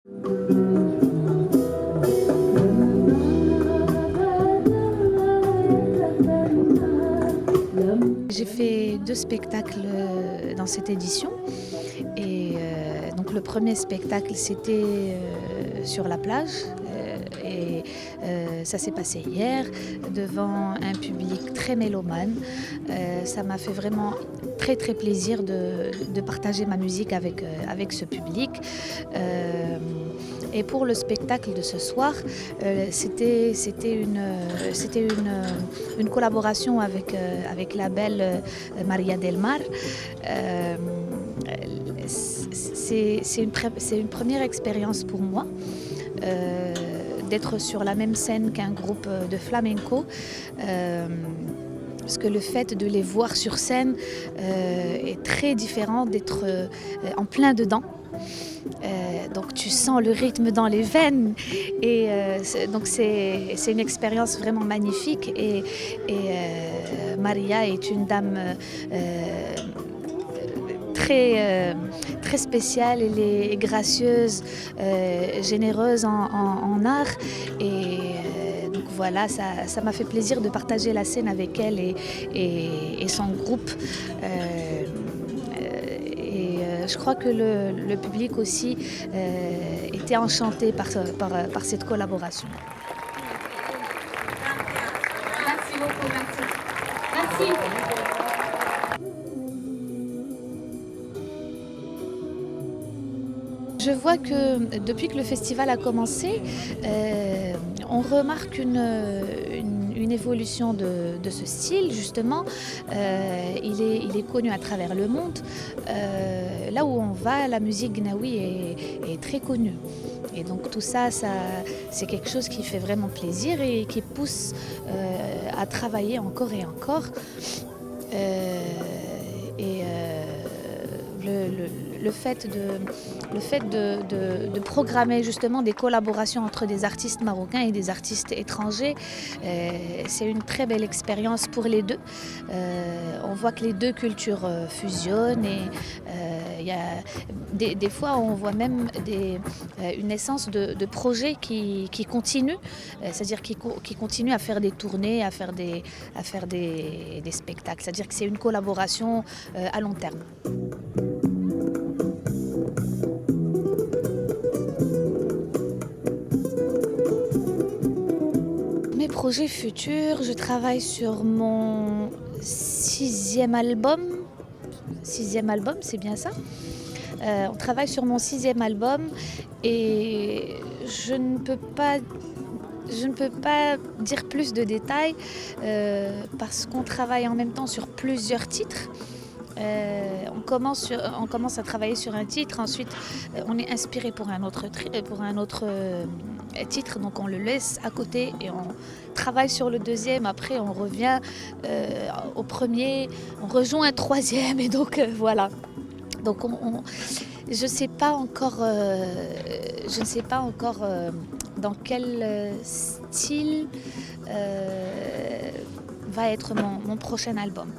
J'ai fait 2 spectacles dans cette édition et donc le premier spectacle c'était sur la plage et ça s'est passé hier devant un public très mélomane. Ça m'a fait vraiment très très plaisir de partager ma musique avec ce public. Et pour le spectacle de ce soir, c'était une collaboration avec la belle Maria del Mar. Euh, c'est une première expérience pour moi d'être sur la même scène qu'un groupe de flamenco. Parce que le fait de les voir sur scène est très différent d'être en plein dedans. Donc tu sens le rythme dans les veines et donc c'est une expérience vraiment magnifique et Maria est une dame très spéciale, elle est gracieuse, généreuse en art et donc voilà, ça m'a fait plaisir de partager la scène avec elle et son groupe. Je crois que le public aussi était enchanté par cette collaboration. Merci beaucoup, merci. Je vois que depuis que le festival a commencé, on remarque une évolution de ce style justement. Il est connu à travers le monde. Là où on va, la musique gnawi est très connue. Et donc tout ça, c'est quelque chose qui fait vraiment plaisir et qui pousse à travailler encore et encore. Le fait de programmer justement des collaborations entre des artistes marocains et des artistes étrangers, c'est une très belle expérience pour les deux. On voit que les deux cultures fusionnent et y a des fois on voit même une naissance de projets qui continuent, c'est-à-dire qui continuent à faire des tournées, à faire des spectacles. C'est-à-dire que c'est une collaboration à long terme. Mes projets futurs, je travaille sur mon 6e album. 6e album, c'est bien ça. On travaille sur mon 6e album et je ne peux pas dire plus de détails parce qu'on travaille en même temps sur plusieurs titres. On commence à travailler sur un titre, ensuite on est inspiré pour un autre titre, donc on le laisse à côté et on travaille sur le deuxième, après on revient au premier, on rejoint un troisième et donc voilà. Donc je ne sais pas encore dans quel style va être mon prochain album.